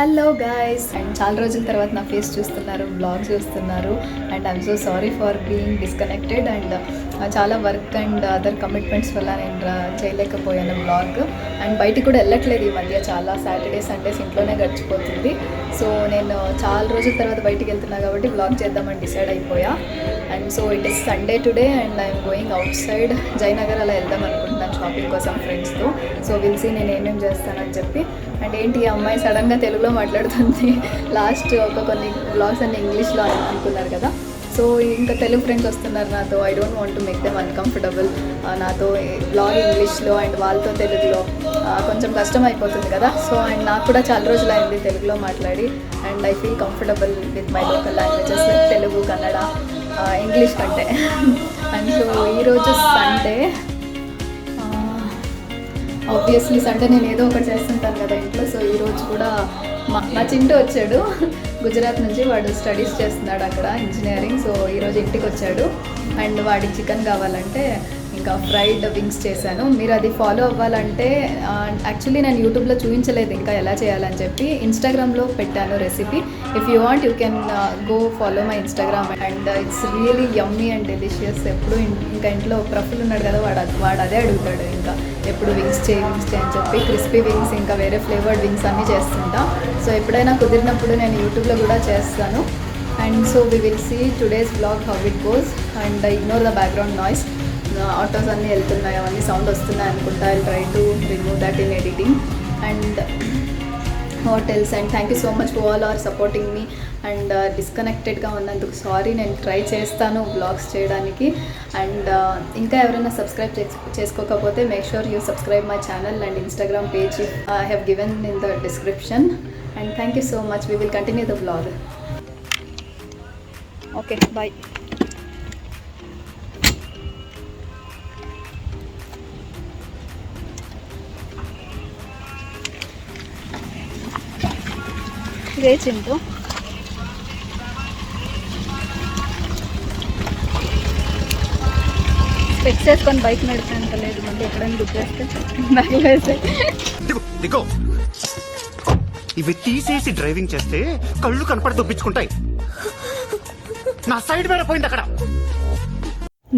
Hello guys and చాలా రోజుల తర్వాత నా ఫేస్ చూస్తున్నారు, బ్లాగ్ చూస్తున్నారు and I'm so sorry for being disconnected and చాలా వర్క్ అండ్ అదర్ కమిట్మెంట్స్ వల్ల నేను చేయలేకపోయాను బ్లాగ్. అండ్ బయటికి కూడా వెళ్ళట్లేదు ఈ మధ్య, చాలా సాటర్డే సండేస్ ఇంట్లోనే గడిచిపోతుంది. సో నేను చాలా రోజుల తర్వాత బయటికి వెళ్తున్నా కాబట్టి బ్లాగ్ చేద్దామని డిసైడ్ అయిపోయా. And so it is Sunday today and I'm going out side Jayanagar అలా వెళ్దాం అనుకుంటున్నాను షాపింగ్ కోసం ఫ్రెండ్స్తో. సో విల్సి నేను ఏమేమి చేస్తానని చెప్పి. అండ్ ఏంటి ఈ అమ్మాయి సడన్గా తెలుగులో మాట్లాడుతుంది, లాస్ట్ కొన్ని బ్లాగ్స్ అన్ని ఇంగ్లీష్లో అనుకున్నారు కదా. సో ఇంకా తెలుగు ఫ్రెండ్స్ వస్తున్నారు నాతో, I don't want to make them uncomfortable. నాతో బ్లాగ్ ఇంగ్లీష్లో అండ్ వాళ్ళతో తెలుగులో కొంచెం కష్టం అయిపోతుంది కదా. సో అండ్ నాకు కూడా చాలా రోజులు అయింది తెలుగులో మాట్లాడి and I feel comfortable with my local languages like Telugu, Kannada, English కంటే. అండ్ సో ఈరోజు సండే, ఆబ్వియస్లీ సండే నేను ఏదో ఒకటి చేస్తుంటాను కదా ఇంట్లో. సో ఈరోజు కూడా మా చింటూ వచ్చాడు గుజరాత్ నుంచి, వాడు స్టడీస్ చేస్తున్నాడు అక్కడ ఇంజనీరింగ్. సో ఈరోజు ఇంటికి వచ్చాడు అండ్ వాడికి చికెన్ కావాలంటే ఇంకా ఫ్రైడ్ వింగ్స్ చేశాను. మీరు అది ఫాలో అవ్వాలంటే యాక్చువల్లీ నేను యూట్యూబ్లో చూపించలేదు ఇంకా ఎలా చేయాలని చెప్పి, ఇన్స్టాగ్రామ్లో పెట్టాను recipe. If you want you can go follow my Instagram and it's really yummy and delicious. ఎప్పుడు ఇంకా ఇంట్లో ప్రఫుల్ ఉన్నాడు కదా, వాడు అదే అడుగుతాడు ఇంకా ఎప్పుడు వింగ్స్ చేయి అని చెప్పి. క్రిస్పీ వింగ్స్ ఇంకా వేరే ఫ్లేవర్డ్ వింగ్స్ అన్నీ చేస్తుంటా. సో ఎప్పుడైనా కుదిరినప్పుడు నేను యూట్యూబ్లో కూడా చేస్తాను. And so we will see today's blog how it goes and ignore the background noise. Autos అన్నీ వెళ్తున్నాయి, అవన్నీ సౌండ్ వస్తున్నాయి అనుకుంటా. I try to remove that in editing and hotels. And thank you so much for all are supporting me and డిస్కనెక్టెడ్గా ఉన్నందుకు sorry. నేను try చేస్తాను blogs చేయడానికి. అండ్ ఇంకా ఎవరైనా సబ్స్క్రైబ్ చేసుకోకపోతే make sure you subscribe my channel and Instagram page I have given in the description. And thank you so much. We will continue the blog. Okay, bye. ఇదే Chintu. Specs వేసుకొని bike నడిపేంత లేదు, మళ్ళీ ఎక్కడైనా గుర్తేస్తే బ్యాగ్లో వేసే. ఇవి తీసేసి డ్రైవింగ్ చేస్తే కళ్ళు కనపడి దొప్పించుకుంటాయి. నా సైడ్ వేరే పోయింది అక్కడ.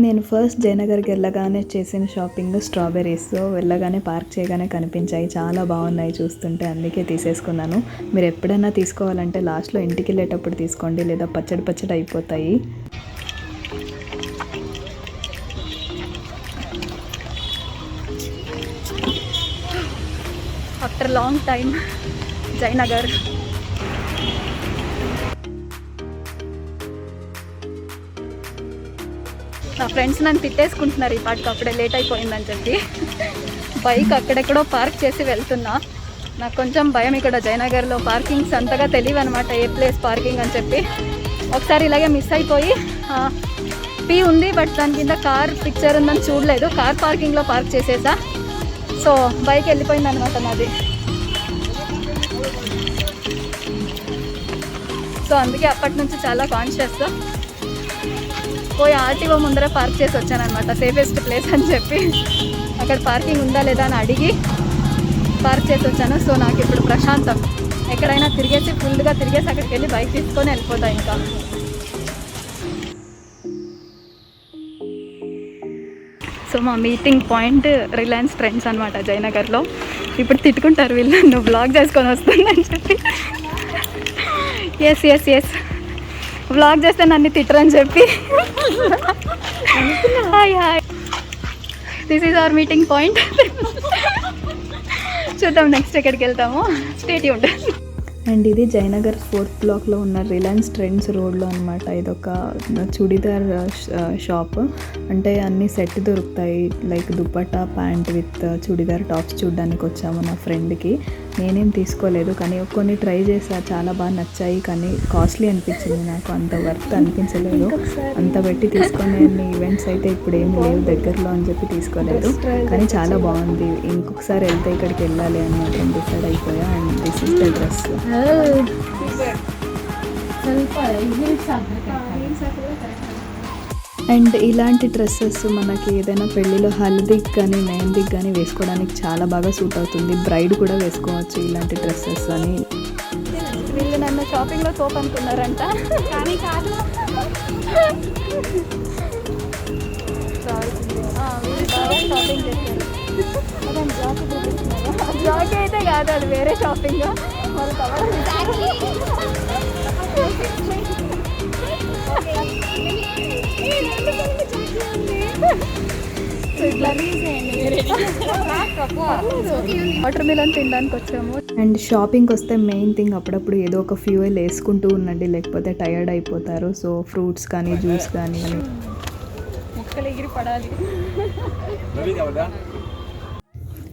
నేను ఫస్ట్ జయనగర్కి వెళ్ళగానే చేసిన షాపింగ్ స్ట్రాబెర్రీస్. వెళ్ళగానే పార్క్ చేయగానే కనిపించాయి, చాలా బాగున్నాయి చూస్తుంటే, అందుకే తీసేసుకున్నాను. మీరు ఎప్పుడైనా తీసుకోవాలంటే లాస్ట్లో ఇంటికి వెళ్ళేటప్పుడు తీసుకోండి, లేదా పచ్చడి అయిపోతాయి. After long time Jayanagar. నా ఫ్రెండ్స్ నన్ను తిట్టేసుకుంటున్నారు ఈ పాటికి, అప్పుడే లేట్ అయిపోయిందని చెప్పి. బైక్ అక్కడెక్కడో పార్క్ చేసి వెళ్తున్నా. నాకు కొంచెం భయం, ఇక్కడ జయనగర్లో పార్కింగ్స్ అంతగా తెలియదు అనమాట, ఏ ప్లేస్ పార్కింగ్ అని చెప్పి. ఒకసారి ఇలాగే మిస్ అయిపోయి పీ ఉంది బట్ దాని కింద కార్ పిక్చర్ ఉందని చూడలేదు, కార్ పార్కింగ్లో పార్క్ చేసేసా. సో బైక్ వెళ్ళిపోయింది అనమాట నాది. సో అందుకే అప్పటి నుంచి చాలా కాన్షియస్గా పోయి ఆర్టీఓ ముందర పార్క్ చేసి వచ్చానమాట, సేఫెస్ట్ ప్లేస్ అని చెప్పి. అక్కడ పార్కింగ్ ఉందా లేదా అని అడిగి పార్క్ చేసి వచ్చాను. సో నాకు ఇప్పుడు ప్రశాంతం, ఎక్కడైనా ఫుల్గా తిరిగేసి అక్కడికి వెళ్ళి బైక్ తీసుకొని వెళ్ళిపోతా ఇంకా. సో మా మీటింగ్ పాయింట్ రిలయన్స్ ట్రెండ్స్ అనమాట జయనగర్లో. ఇప్పుడు తిట్టుకుంటారు వీళ్ళు, నువ్వు బ్లాగ్ చేసుకొని వస్తుందని చెప్పి. ఎస్ వ్లాగ్ చేస్తే నన్ను తిట్టరని చెప్పి. Hi this is our meeting point. చూద్దాం నెక్స్ట్ ఎక్కడికి వెళ్తామో, స్టే ట్యూన్డ్. అండ్ ఇది జయనగర్ 4th బ్లాక్లో ఉన్న రిలయన్స్ ట్రెండ్స్ రోడ్లో అనమాట. ఇదొక చుడిదార్ షాప్, అంటే అన్ని సెట్ దొరుకుతాయి, like dupatta, pant with churidar tops చూడడానికి వచ్చాము నా ఫ్రెండ్కి. నేనేం తీసుకోలేదు కానీ కొన్ని ట్రై చేసా, చాలా బాగా నచ్చాయి, కానీ కాస్ట్లీ అనిపించింది నాకు, అంత వర్త్ అనిపించలేదు. అంత పెట్టి తీసుకునే ఈవెంట్స్ అయితే ఇప్పుడు ఏమి లేవు దగ్గరలో అని చెప్పి తీసుకోలేదు, కానీ చాలా బాగుంది. ఇంకొకసారి వెళ్తే ఇక్కడికి వెళ్ళాలి అని మాత్రం డిసైడ్ అయిపోయా. And this is the dress. And ఇలాంటి డ్రెస్సెస్ మనకి ఏదైనా పెళ్ళిలో హల్దీకి కానీ మెహందీకి కానీ వేసుకోవడానికి చాలా బాగా సూట్ అవుతుంది. బ్రైడ్ కూడా వేసుకోవచ్చు ఇలాంటి డ్రెస్సెస్ అని. వీళ్ళు నన్ను షాపింగ్లో తోపు అనుకున్నారంట, కానీ కాదు. వీళ్ళు బాగా షాపింగ్ చేస్తారు. జాకీ అయితే కాదు, అది వేరే షాపింగ్. మరి వాటర్ మిలన్ తినడానికి వచ్చాము. అండ్ షాపింగ్కి వస్తే మెయిన్ థింగ్ అప్పుడప్పుడు ఏదో ఒక ఫ్యూయల్ వేసుకుంటూ ఉండండి, లేకపోతే టయర్డ్ అయిపోతారు. సో ఫ్రూట్స్ కానీ జ్యూస్ కానీ ముక్కలు ఎగిరి పడాలి.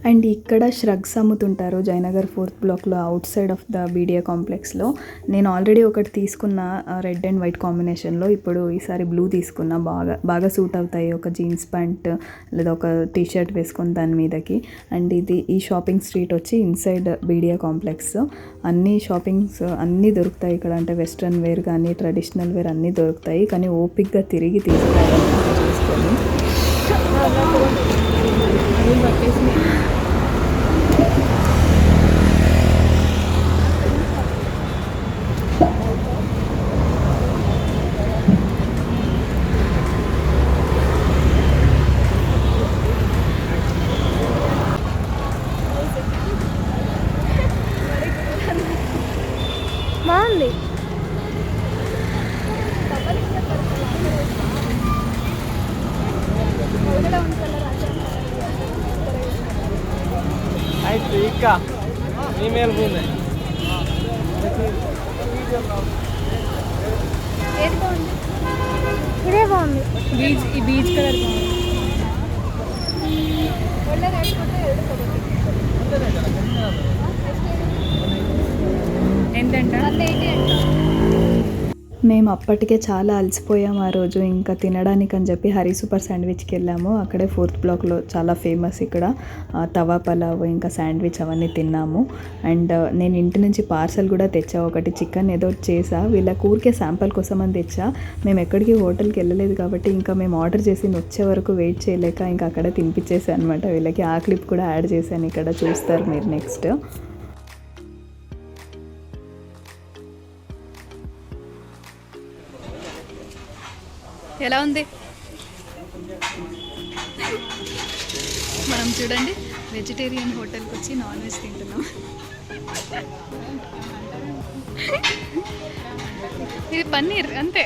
అండ్ ఇక్కడ ష్రగ్స్ అమ్ముతుంటారు జయనగర్ 4th బ్లాక్లో, అవుట్ సైడ్ ఆఫ్ ద బీడియా కాంప్లెక్స్లో. నేను ఆల్రెడీ ఒకటి తీసుకున్న రెడ్ అండ్ వైట్ కాంబినేషన్లో, ఇప్పుడు ఈసారి బ్లూ తీసుకున్నా. బాగా సూట్ అవుతాయి ఒక జీన్స్ ప్యాంట్ లేదా ఒక టీషర్ట్ వేసుకుని దాని మీదకి. అండ్ ఈ షాపింగ్ స్ట్రీట్ వచ్చి ఇన్సైడ్ బీడియా కాంప్లెక్స్. అన్ని షాపింగ్స్ అన్నీ దొరుకుతాయి ఇక్కడ, అంటే వెస్ట్రన్ వేర్ కానీ ట్రెడిషనల్ వేర్ అన్నీ దొరుకుతాయి. కానీ ఓపిక్గా తిరిగి తీసుకురావాలి చూసుకొని. బాగుంది. ఇదే బాగుంది. ఈ బీచ్ కలర్ ఏంటంటే మేము అప్పటికే చాలా అలసిపోయాము ఆ రోజు. ఇంకా తినడానికి అని చెప్పి హరి సూపర్ శాండ్విచ్కి వెళ్ళాము. అక్కడే 4th బ్లాక్లో చాలా ఫేమస్ ఇక్కడ తవా పలావ్ ఇంకా శాండ్విచ్ అవన్నీ తిన్నాము. అండ్ నేను ఇంటి నుంచి పార్సల్ కూడా తెచ్చా, ఒకటి చికెన్ ఏదో చేసా. వీళ్ళ ఊరికే శాంపుల్ కోసం అని తెచ్చా. మేము ఎక్కడికి హోటల్కి వెళ్ళలేదు కాబట్టి ఇంకా మేము ఆర్డర్ చేసి వచ్చే వరకు వెయిట్ చేయలేక ఇంకా అక్కడే తినిపించేసాను అనమాట వీళ్ళకి. ఆ క్లిప్ కూడా యాడ్ చేశాను, ఇక్కడ చూస్తారు మీరు నెక్స్ట్. ఎలా ఉంది? మనం చూడండి వెజిటేరియన్ హోటల్కి వచ్చి నాన్ వెజ్ తింటున్నాం. ఇది పన్నీర్ అంతే.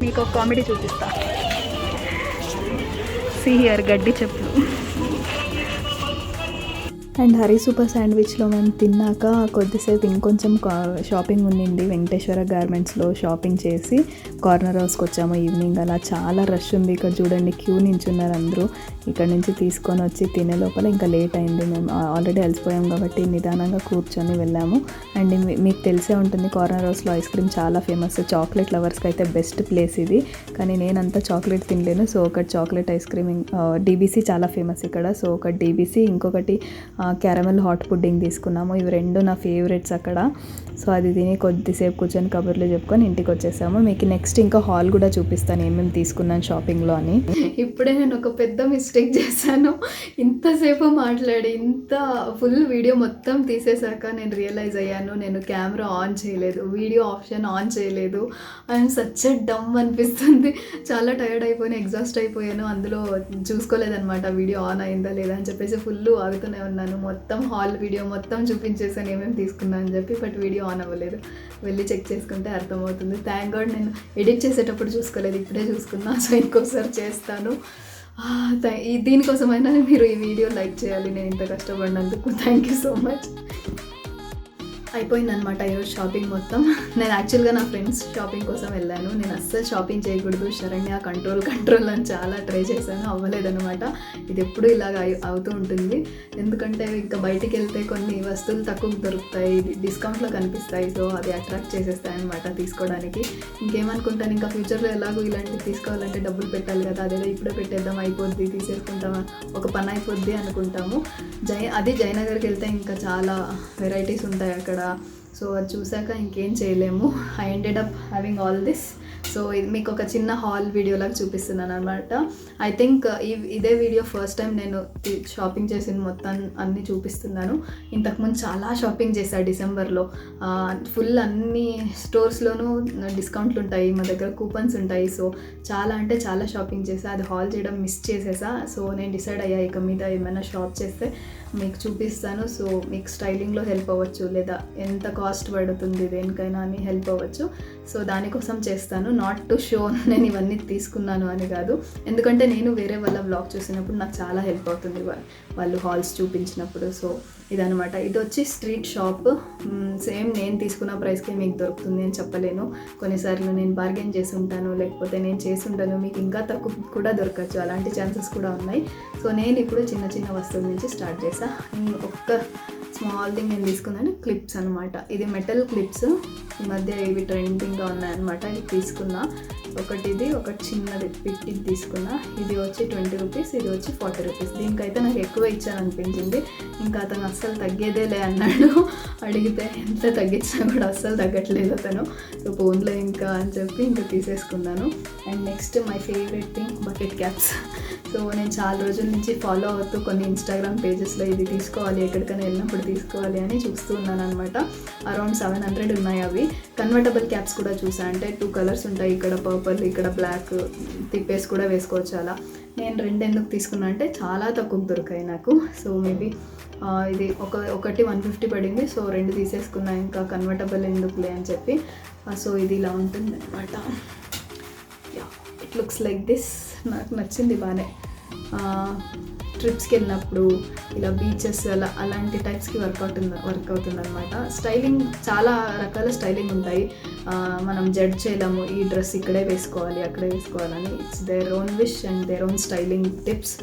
మీకు ఒక కామెడీ చూపిస్తా. సీ హియర్ గడ్డి చెప్పులు. అండ్ హరి సూపర్ శాండ్విచ్లో మేము తిన్నాక కొద్దిసేపు ఇంకొంచెం షాపింగ్ ఉండింది. వెంకటేశ్వర గార్మెంట్స్లో షాపింగ్ చేసి కార్నర్ హౌస్కి వచ్చాము ఈవినింగ్. అలా చాలా రష్ ఉంది ఇక్కడ చూడండి, క్యూ నించున్నారు అందరూ. ఇక్కడ నుంచి తీసుకొని వచ్చి తినే లోపల ఇంకా లేట్ అయింది. మేము ఆల్రెడీ అలసిపోయాం కాబట్టి నిదానంగా కూర్చొని వెళ్ళాము. అండ్ మీకు తెలిసే ఉంటుంది కార్నర్ హౌస్లో ఐస్ క్రీమ్ చాలా ఫేమస్. చాక్లెట్ లవర్స్కి అయితే బెస్ట్ ప్లేస్ ఇది. కానీ నేనంతా చాక్లెట్ తినలేను. సో ఒకటి చాక్లెట్ ఐస్ క్రీమ్, డీబీసీ చాలా ఫేమస్ ఇక్కడ. సో ఒకటి డీబీసీ, ఇంకొకటి క్యారమెల్ హాట్ పుడ్డింగ్ తీసుకున్నాము. ఇవి రెండు నా ఫేవరెట్స్ అక్కడ. సో అది తిని కొద్దిసేపు కూర్చొని కబుర్లు చెప్పుకొని ఇంటికి వచ్చేసాము. మీకు నెక్స్ట్ ఇంకా హాల్ కూడా చూపిస్తాను ఏమేమి తీసుకున్నాను షాపింగ్లో అని. ఇప్పుడే నేను ఒక పెద్ద మిస్టేక్ చేశాను. ఇంతసేపు మాట్లాడి ఇంత ఫుల్ వీడియో మొత్తం తీసేశాక నేను రియలైజ్ అయ్యాను, నేను కెమెరా ఆన్ చేయలేదు, వీడియో ఆప్షన్ ఆన్ చేయలేదు. ఐఎమ్ సచ్ ఎ డమ్ అనిపిస్తుంది. చాలా టైర్డ్ అయిపోయాను, ఎగ్జాస్ట్ అయిపోయాను. అందులో చూసుకోలేదన్నమాట వీడియో ఆన్ అయిందా లేదా అని చెప్పేసి ఫుల్ ఆగుతూనే ఉన్నాను. మొత్తం హాల్ వీడియో మొత్తం చూపించేసాను ఏమేమి తీసుకున్నా అని చెప్పి. బట్ వీడియో ఆన్ అవ్వలేదు, వెళ్ళి చెక్ చేసుకుంటే అర్థమవుతుంది. థ్యాంక్ గాడ్ నేను ఎడిట్ చేసేటప్పుడు చూసుకోలేదు, ఇప్పుడే చూసుకున్నా. సో ఇంకోసారి చేస్తాను. దీనికోసమైనా మీరు ఈ వీడియో లైక్ చేయాలి, నేను ఇంత కష్టపడినందుకు. Thank you so much. అయిపోయిందనమాట ఈరోజు షాపింగ్ మొత్తం. నేను యాక్చువల్గా నా ఫ్రెండ్స్ షాపింగ్ కోసం వెళ్ళాను. నేను అస్సలు షాపింగ్ చేయకూడదు, శరణ్య కంట్రోల్ అని చాలా ట్రై చేశాను, అవ్వలేదనమాట. ఇది ఎప్పుడు ఇలాగ అవుతూ ఉంటుంది. ఎందుకంటే ఇంకా బయటికి వెళ్తే కొన్ని వస్తువులు తక్కువ దొరుకుతాయి, డిస్కౌంట్లో కనిపిస్తాయి. సో అది అట్రాక్ట్ చేసేస్తాయి అనమాట తీసుకోవడానికి. ఇంకేమనుకుంటాను, ఇంకా ఫ్యూచర్లో ఎలాగో ఇలాంటివి తీసుకోవాలంటే డబ్బులు పెట్టాలి కదా, అదేదో ఇప్పుడే పెట్టేద్దాం, అయిపోద్ది, తీసేసుకుంటామా, ఒక పని అయిపోద్ది అనుకుంటాము. అది జయనగర్కి వెళ్తే ఇంకా చాలా వెరైటీస్ ఉంటాయి అక్కడ. సో అది చూసాక ఇంకేం చేయలేము. I ended up having all this. So ఇది మీకు ఒక చిన్న హాల్ వీడియోలాగా చూపిస్తున్నాను అనమాట. ఐ థింక్ ఇదే వీడియో ఫస్ట్ టైం నేను షాపింగ్ చేసిన మొత్తం అన్నీ చూపిస్తున్నాను. ఇంతకుముందు చాలా షాపింగ్ చేశాను డిసెంబర్లో. ఫుల్ అన్ని స్టోర్స్లోనూ డిస్కౌంట్లు ఉంటాయి, మా దగ్గర కూపన్స్ ఉంటాయి. సో చాలా అంటే చాలా షాపింగ్ చేసా, అది హాల్ చేయడం మిస్ చేసేసా. సో నేను డిసైడ్ అయ్యా ఇక మీద ఏమైనా షాప్ చేస్తే మీకు చూపిస్తాను. సో మీకు స్టైలింగ్లో హెల్ప్ అవ్వచ్చు, లేదా ఎంత కాస్ట్ పడుతుంది దేనికైనా అని హెల్ప్ అవ్వచ్చు. సో దానికోసం చేస్తాను, నాట్ టు షో నేను ఇవన్నీ తీసుకున్నాను అని కాదు. ఎందుకంటే నేను వేరే వాళ్ళ వ్లాగ్ చూసినప్పుడు నాకు చాలా హెల్ప్ అవుతుంది వాళ్ళు హాల్స్ చూపించినప్పుడు. సో ఇదనమాట. ఇది వచ్చి స్ట్రీట్ షాప్. సేమ్ నేను తీసుకున్న ప్రైస్కే మీకు దొరుకుతుంది అని చెప్పలేను. కొన్నిసార్లు నేను బార్గెన్ చేసి ఉంటాను, లేకపోతే నేను చేసి ఉంటాను, మీకు ఇంకా తక్కువ కూడా దొరకచ్చు, అలాంటి ఛాన్సెస్ కూడా ఉన్నాయి. సో నేను ఇప్పుడు చిన్న చిన్న వస్తువుల నుంచి స్టార్ట్ చేశాను. ఒక్క స్మాల్ థింగ్ నేను తీసుకున్నాను, క్లిప్స్ అనమాట. ఇది మెటల్ క్లిప్స్, ఈ మధ్య ఇవి ట్రెండింగ్గా ఉన్నాయన్నమాట. ఇది తీసుకున్నా, ఒకటి చిన్నది పిట్టి తీసుకున్నా. ఇది వచ్చి 20 రూపీస్, ఇది వచ్చి 40 రూపీస్. దీనికైతే నాకు ఎక్కువ ఇచ్చాను అనిపించింది. ఇంకా అతను అస్సలు తగ్గేదేలే అన్నాడు. అడిగితే ఎంత తగ్గించినా కూడా అస్సలు తగ్గట్లేదు అతను. సో ఫోన్లో ఇంకా అని చెప్పి ఇంకా తీసేసుకున్నాను. And next my favourite thing, bucket caps. So నేను చాలా రోజుల నుంచి ఫాలో అవుతూ కొన్ని ఇన్స్టాగ్రామ్ పేజెస్లో ఇది తీసుకోవాలి, ఎక్కడికైనా వెళ్ళినప్పుడు తీసుకోవాలి అని చూస్తూ ఉన్నాను అనమాట. అరౌండ్ 700 ఉన్నాయి అవి. కన్వర్టబుల్ క్యాప్స్ కూడా చూసా, అంటే 2 కలర్స్ ఉంటాయి, ఇక్కడ పర్పుల్, ఇక్కడ బ్లాక్, తిప్పేసి కూడా వేసుకోవచ్చు అలా. నేను 2 ఎందుకు తీసుకున్నా అంటే చాలా తక్కువ దొరికాయి నాకు. సో మేబీ ఇది ఒకటి 150 పడింది. సో 2 తీసేసుకున్నా, ఇంకా కన్వర్టబుల్ ఎందుకులే అని చెప్పి. సో ఇది ఇలా ఉంటుంది అనమాట. It looks like this. నాకు నచ్చింది బాగానే. ట్రిప్స్కి వెళ్ళినప్పుడు ఇలా బీచెస్ అలాంటి టైప్స్కి వర్క్ అవుతుంది అనమాట. స్టైలింగ్ చాలా రకాల స్టైలింగ్ ఉంటాయి, మనం జడ్జ్ చేయలేము ఈ డ్రెస్ ఇక్కడే వేసుకోవాలి అక్కడే వేసుకోవాలని. It's their own wish and their own styling tips.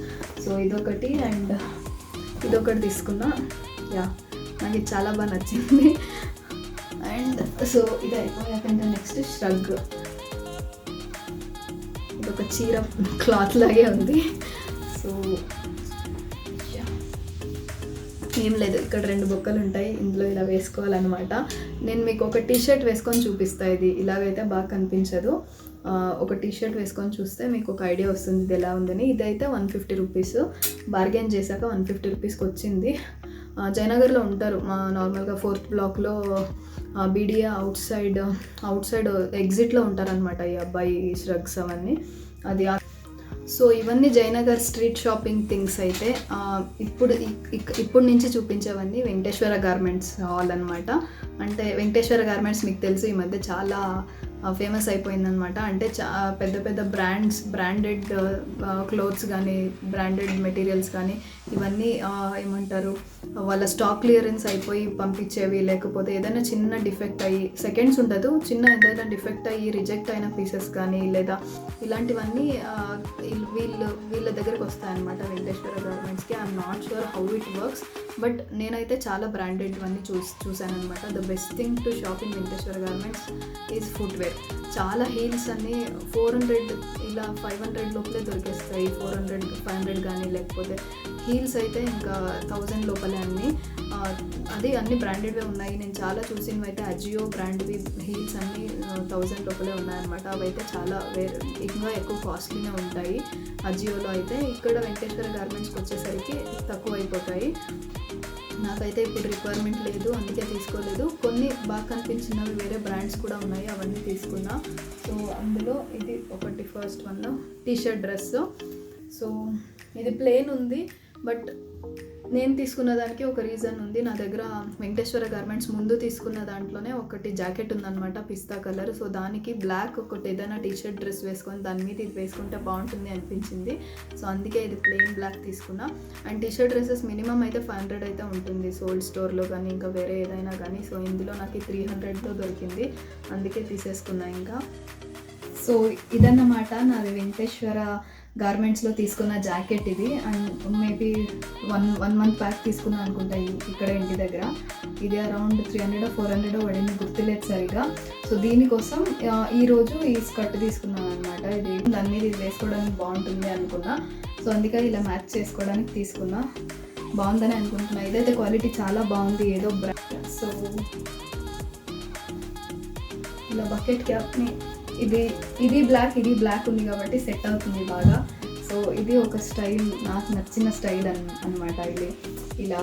So ఇదొకటి అండ్ ఇదొకటి తీసుకున్నా. నాకు ఇది చాలా బాగా నచ్చింది. అండ్ సో ఇది అయిపోయాకంటే నెక్స్ట్ ష్రగ్. ఇదొక చీర క్లాత్ లాగే ఉంది. సో ఏం లేదు, ఇక్కడ 2 బొక్కలు ఉంటాయి, ఇందులో ఇలా వేసుకోవాలన్నమాట. నేను మీకు ఒక టీషర్ట్ వేసుకొని చూపిస్తాను. ఇది ఇలాగైతే బాగా కనిపించదు. ఒక టీషర్ట్ వేసుకొని చూస్తే మీకు ఒక ఐడియా వస్తుంది ఇది ఎలా ఉందని. ఇదైతే 150 రూపీస్. బార్గెన్ చేశాక 150 రూపీస్కి వచ్చింది. జయనగర్లో ఉంటారు మా నార్మల్గా 4th బ్లాక్లో బీడియా అవుట్ సైడ్ ఎగ్జిట్లో ఉంటారనమాట ఈ అబ్బాయి ష్రగ్స్ అవన్నీ. అది సో ఇవన్నీ జయనగర్ స్ట్రీట్ షాపింగ్ థింగ్స్. అయితే ఇప్పుడు నుంచి చూపించేవన్నీ వెంకటేశ్వర గార్మెంట్స్ హాల్ అనమాట. అంటే వెంకటేశ్వర గార్మెంట్స్ మీకు తెలుసు ఈ మధ్య చాలా ఫేమస్ అయిపోయిందనమాట. అంటే పెద్ద పెద్ద బ్రాండెడ్ క్లోత్స్ కానీ బ్రాండెడ్ మెటీరియల్స్ కానీ ఇవన్నీ ఏమంటారు, వాళ్ళ స్టాక్ క్లియరెన్స్ అయిపోయి పంపించేవి, లేకపోతే ఏదైనా చిన్న డిఫెక్ట్ అయ్యి సెకండ్స్ ఉండదు, చిన్న ఏదైనా డిఫెక్ట్ అయ్యి రిజెక్ట్ అయిన పీసెస్ కానీ లేదా ఇలాంటివన్నీ వీళ్ళ దగ్గరికి వస్తాయన్నమాట వెంకటేశ్వర గార్మెంట్స్కి. I'm not sure how it works, but నేనైతే చాలా బ్రాండెడ్ అన్నీ చూశాను అనమాట. The best thing to shop in Venkateswara garments is footwear. చాలా హీల్స్ అన్నీ 400 ఇలా 500 లోపలే దొరికేస్తాయి. 400 500 కానీ, లేకపోతే హీల్స్ అయితే ఇంకా 1000 లోపలే అన్నీ. అది అన్ని బ్రాండెడ్వే ఉన్నాయి. నేను చాలా చూసినవి అయితే అజియో బ్రాండ్వి హీల్స్ అన్నీ 1000 లోపలే ఉన్నాయన్నమాట. అవి అయితే చాలా ఇంకా ఎక్కువ కాస్ట్లీనే ఉంటాయి అజియోలో అయితే. ఇక్కడ వెంకటేశ్వర గార్మెంట్స్కి వచ్చేసరికి తక్కువ అయిపోతాయి. నాకైతే ఇప్పుడు రిక్వైర్మెంట్ లేదు, అందుకే తీసుకోలేదు. కొన్ని బాగా కనిపించినవి వేరే బ్రాండ్స్ కూడా ఉన్నాయి, అవన్నీ తీసుకున్నా. సో అందులో ఇది ఒకటి first one t-shirt dress. So ఇది ప్లెయిన్ ఉంది, బట్ నేను తీసుకున్న దానికి ఒక రీజన్ ఉంది. నా దగ్గర వెంకటేశ్వర గార్మెంట్స్ ముందు తీసుకున్న దాంట్లోనే ఒకటి జాకెట్ ఉందన్నమాట, పిస్తా కలర్. సో దానికి బ్లాక్ ఒకటి ఏదైనా టీషర్ట్ డ్రెస్ వేసుకొని దాని మీద ఇది వేసుకుంటే బాగుంటుంది అనిపించింది. సో అందుకే ఇది ప్లెయిన్ బ్లాక్ తీసుకున్నా. అండ్ టీషర్ట్ డ్రెస్సెస్ మినిమం అయితే 500 అయితే ఉంటుంది సోల్డ్ స్టోర్లో కానీ ఇంకా వేరే ఏదైనా కానీ. సో ఇందులో నాకు 300తో దొరికింది, అందుకే తీసేసుకున్నా ఇంకా. సో ఇదన్నమాట నాది వెంకటేశ్వర గార్మెంట్స్లో తీసుకున్న జాకెట్ ఇది. And maybe one month back తీసుకున్నాను అనుకుంటా ఇక్కడ ఇంటి దగ్గర. ఇది అరౌండ్ 300 400 పడింది, గుర్తులేదు సరిగా. సో దీనికోసం ఈరోజు ఈ స్కర్ట్ తీసుకున్నాను అనమాట. ఇది దాని మీద ఇది వేసుకోవడానికి బాగుంటుంది అనుకున్నా. సో అందుకే ఇలా మ్యాచ్ చేసుకోవడానికి తీసుకున్నా. బాగుందని అనుకుంటున్నా. ఇదైతే క్వాలిటీ చాలా బాగుంది, ఏదో బ్రాండ్. సో ఇలా బకెట్ క్యాప్ని ఇది బ్లాక్ ఉంది కాబట్టి సెట్ అవుతుంది బాగా. సో ఇది ఒక స్టైల్, నాకు నచ్చిన స్టైల్ అనమాట ఇది ఇలా.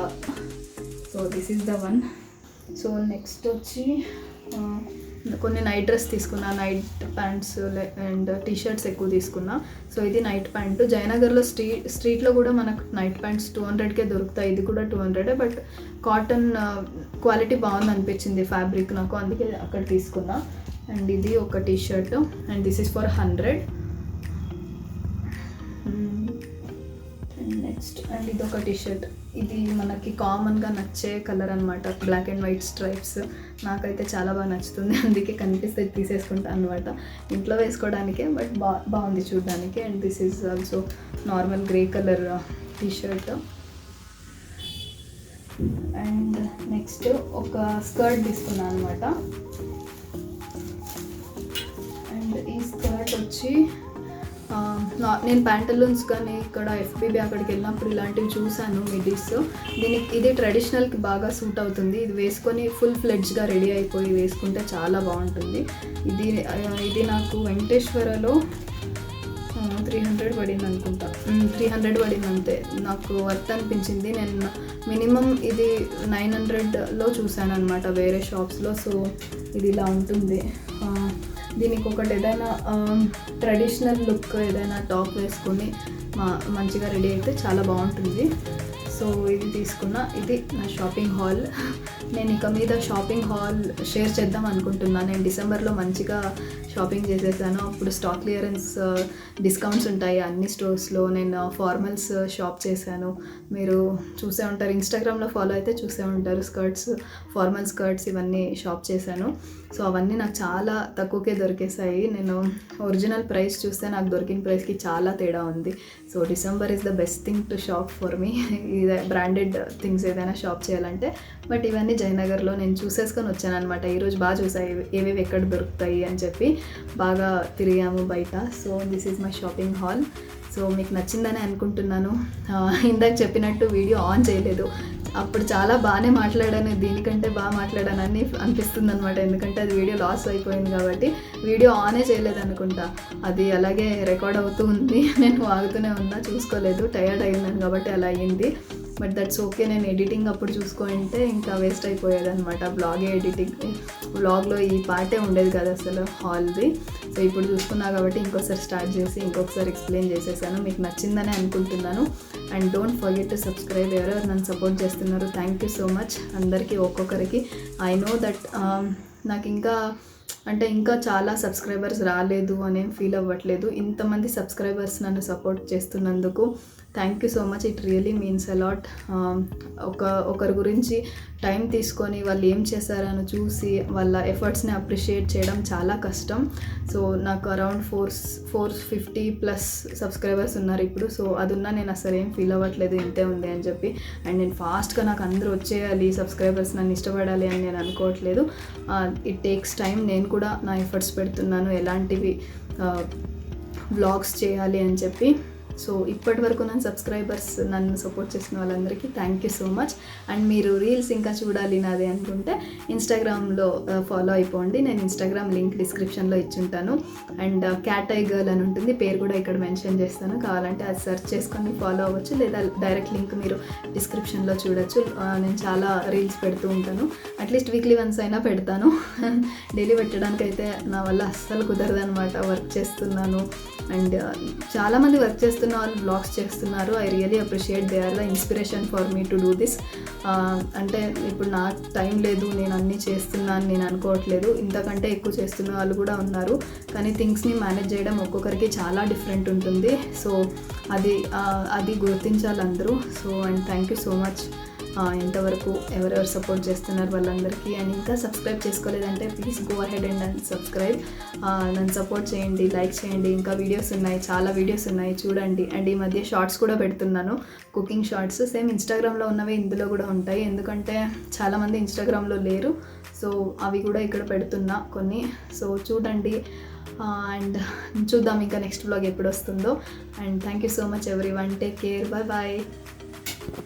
So this is the one. So next వచ్చి కొన్ని నైట్ డ్రెస్ తీసుకున్నా, నైట్ ప్యాంట్స్ అండ్ టీషర్ట్స్ ఎక్కువ తీసుకున్నా. సో ఇది నైట్ ప్యాంటు. జయనగర్లో స్ట్రీట్లో కూడా మనకు నైట్ ప్యాంట్స్ 200కే దొరుకుతాయి. ఇది కూడా 200, బట్ కాటన్ క్వాలిటీ బాగుంది అనిపించింది ఫ్యాబ్రిక్ నాకు, అందుకే అక్కడ తీసుకున్నా. అండ్ ఇది ఒక t-shirt and this is for 100. Next and ఇది ఒక టీషర్ట్. ఇది మనకి కామన్గా నచ్చే కలర్ అనమాట, బ్లాక్ అండ్ వైట్ స్ట్రైప్స్. నాకైతే చాలా బాగా నచ్చుతుంది, అందుకే కనిపిస్తే తీసేసుకుంటాను అనమాట, ఇంట్లో వేసుకోవడానికే. బట్ బాగుంది చూడడానికి. And this is also normal grey colour t-shirt. And next ఒక స్కర్ట్ తీసుకున్నాను అనమాట. అండ్ ఈ స్కర్ట్ వచ్చి నేను ప్యాంటలూన్స్ కానీ ఇక్కడ ఎఫ్బీబీ అక్కడికి వెళ్ళినప్పుడు ఇలాంటివి చూశాను, మిడీస్. ఇది ట్రెడిషనల్కి బాగా సూట్ అవుతుంది. ఇది వేసుకొని ఫుల్ ఫ్లెడ్జ్గా రెడీ అయిపోయి వేసుకుంటే చాలా బాగుంటుంది. ఇది నాకు వెంకటేశ్వరలో 300 పడింది అనుకుంటా, 300 పడింది అంతే. నాకు వర్త్ అనిపించింది. నేను మినిమం ఇది 900లో చూశాను అనమాట వేరే షాప్స్లో. సో ఇది ఇలా ఉంటుంది. దీనికి ఒకటి ఏదైనా ట్రెడిషనల్ లుక్ ఏదైనా టాప్ వేసుకొని మంచిగా రెడీ అయితే చాలా బాగుంటుంది. సో ఇది తీసుకున్నా. ఇది నా షాపింగ్ హాల్. నేను ఇక మీద షాపింగ్ హాల్ షేర్ చేద్దాం అనుకుంటున్నాను. నేను డిసెంబర్లో మంచిగా షాపింగ్ చేసేసాను. అప్పుడు స్టాక్ క్లియరెన్స్ డిస్కౌంట్స్ ఉంటాయి అన్ని స్టోర్స్లో. నేను ఫార్మల్స్ షాప్ చేశాను, మీరు చూసే ఉంటారు, ఇన్స్టాగ్రామ్లో ఫాలో అయితే చూసే ఉంటారు. స్కర్ట్స్, ఫార్మల్ స్కర్ట్స్ ఇవన్నీ షాప్ చేశాను. సో అవన్నీ నాకు చాలా తక్కువకే దొరికేసాయి. నేను ఒరిజినల్ ప్రైస్ చూస్తే నాకు దొరికిన ప్రైస్కి చాలా తేడా ఉంది. So December is the best thing to shop for me, ఇది బ్రాండెడ్ థింగ్స్ ఏదైనా షాప్ చేయాలంటే. బట్ ఇవన్నీ జయనగర్లో నేను చూసేసుకొని వచ్చాను అనమాట. ఈరోజు బాగా చూసాయి ఏవేవి ఎక్కడ దొరుకుతాయి అని చెప్పి, బాగా తిరిగాము బయట. So this is my shopping hall. So మీకు నచ్చిందని అనుకుంటున్నాను. ఇందాక చెప్పినట్టు వీడియో ఆన్ చేయలేదు, అప్పుడు చాలా బాగానే మాట్లాడాను, దీనికంటే బాగా మాట్లాడానని అనిపిస్తుంది అనమాట. ఎందుకంటే అది వీడియో లాస్ అయిపోయింది కాబట్టి వీడియో ఆనే చేయలేదు అనుకుంటా. అది అలాగే రికార్డ్ అవుతూ ఉంది, నేను వాగుతూనే ఉన్నా, చూసుకోలేదు, టయర్డ్ అయినాను కాబట్టి అలా అయ్యింది. But that's okay. నేను ఎడిటింగ్ అప్పుడు చూసుకుంటే ఇంకా వేస్ట్ అయిపోయేది అనమాట. వ్లాగ్లో ఈ పార్టే ఉండేది కదా అసలు హాల్ది. సో ఇప్పుడు చూసుకున్నా కాబట్టి ఇంకోసారి స్టార్ట్ చేసి ఇంకొకసారి ఎక్స్ప్లెయిన్ చేసేసాను. మీకు నచ్చిందని అనుకుంటున్నాను. And don't forget to subscribe. ఎవరెవరు నన్ను సపోర్ట్ చేస్తున్నారు, థ్యాంక్ యూ సో మచ్ అందరికీ, ఒక్కొక్కరికి. ఐ నో దట్ నాకు ఇంకా చాలా సబ్స్క్రైబర్స్ రాలేదు అనేం ఫీల్ అవ్వట్లేదు. ఇంతమంది సబ్స్క్రైబర్స్ నన్ను సపోర్ట్ చేస్తున్నందుకు thank you so much. It really means a lot. ఒకరి గురించి టైం తీసుకొని వాళ్ళు ఏం చేశారని చూసి వాళ్ళ ఎఫర్ట్స్ని అప్రిషియేట్ చేయడం చాలా కష్టం. సో నాకు అరౌండ్ 450+ సబ్స్క్రైబర్స్ ఉన్నారు ఇప్పుడు. సో అది ఉన్నా నేను అసలు ఏం ఫీల్ అవ్వట్లేదు ఇంతే ఉంది అని చెప్పి. అండ్ నేను ఫాస్ట్గా నాకు అందరూ వచ్చేయాలి, సబ్స్క్రైబర్స్ నన్ను ఇష్టపడాలి అని నేను అనుకోవట్లేదు. It takes time. నేను కూడా నా ఎఫర్ట్స్ పెడుతున్నాను ఎలాంటివి వ్లాగ్స్ చేయాలి అని చెప్పి. సో ఇప్పటి వరకు నన్ను సబ్స్క్రైబర్స్ నన్ను సపోర్ట్ చేసిన వాళ్ళందరికీ thank you so much. And మీరు రీల్స్ ఇంకా చూడాలి నాది అనుకుంటే ఇన్స్టాగ్రామ్లో ఫాలో అయిపోండి. నేను ఇన్స్టాగ్రామ్ లింక్ డిస్క్రిప్షన్లో ఇచ్చుంటాను. అండ్ క్యాట్ ఐ గర్ల్ అని ఉంటుంది, పేరు కూడా ఇక్కడ మెన్షన్ చేస్తాను, కావాలంటే అది సెర్చ్ చేసుకొని ఫాలో అవ్వచ్చు, లేదా డైరెక్ట్ లింక్ మీరు డిస్క్రిప్షన్లో చూడొచ్చు. నేను చాలా రీల్స్ పెడుతూ ఉంటాను, అట్లీస్ట్ వీక్లీ వన్స్ అయినా పెడతాను. డైలీ పెట్టడానికి అయితే నా వల్ల అస్సలు కుదరదు అనమాట, వర్క్ చేస్తున్నాను. అండ్ చాలామంది వర్క్ చేస్తున్న వాళ్ళు బ్లాగ్స్ చేస్తున్నారు. I really appreciate, they are the inspiration for me to do this. అంటే ఇప్పుడు నాకు టైం లేదు, నేను అన్నీ చేస్తున్నాను నేను అనుకోవట్లేదు, ఇంతకంటే ఎక్కువ చేస్తున్న వాళ్ళు కూడా ఉన్నారు. కానీ థింగ్స్ని మేనేజ్ చేయడం ఒక్కొక్కరికి చాలా డిఫరెంట్ ఉంటుంది. సో అది గుర్తించాలి అందరూ. So and thank you so much ఇంతవరకు ఎవరెవరు సపోర్ట్ చేస్తున్నారు వాళ్ళందరికీ. అండ్ ఇంకా సబ్స్క్రైబ్ చేసుకోలేదంటే please go ahead and subscribe. నన్ను సపోర్ట్ చేయండి, లైక్ చేయండి. ఇంకా వీడియోస్ ఉన్నాయి, చాలా వీడియోస్ ఉన్నాయి, చూడండి. అండ్ ఈ మధ్య షార్ట్స్ కూడా పెడుతున్నాను, కుకింగ్ షార్ట్స్. సేమ్ ఇన్స్టాగ్రామ్లో ఉన్నవి ఇందులో కూడా ఉంటాయి, ఎందుకంటే చాలామంది ఇన్స్టాగ్రామ్లో లేరు. సో అవి కూడా ఇక్కడ పెడుతున్నా కొన్ని. సో చూడండి. అండ్ చూద్దాం ఇంకా నెక్స్ట్ వ్లాగ్ ఎప్పుడు వస్తుందో. And thank you so much everyone. Take care. Bye bye.